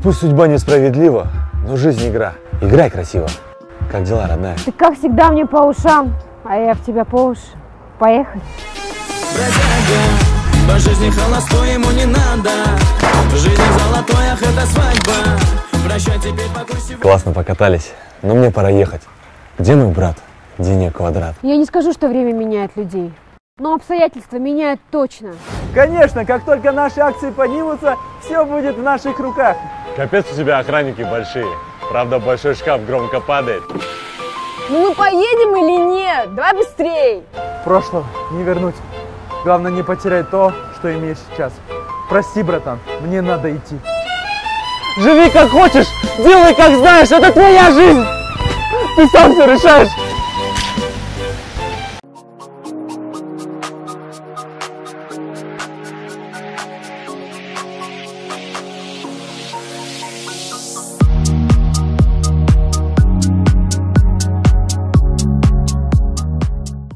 пусть судьба несправедлива, но жизнь игра. Играй красиво. Как дела, родная? Ты, как всегда, мне по ушам, а я в тебя по уши. Поехали. Бродяга, по жизни холостой ему не надо. Жизнь золотой, ах, это свадьба. Прощай теперь покой сегодня. Классно покатались, но мне пора ехать. Где мой брат? Деня Квадрат. Я не скажу, что время меняет людей, но обстоятельства меняют точно. Конечно, как только наши акции поднимутся, все будет в наших руках. Капец, у тебя охранники большие. Правда, большой шкаф громко падает. Ну мы поедем или нет? Давай быстрей. Прошлого не вернуть. Главное не потерять то, что имеешь сейчас. Прости, братан, мне надо идти. Живи как хочешь, делай как знаешь, это твоя жизнь. Ты сам все решаешь.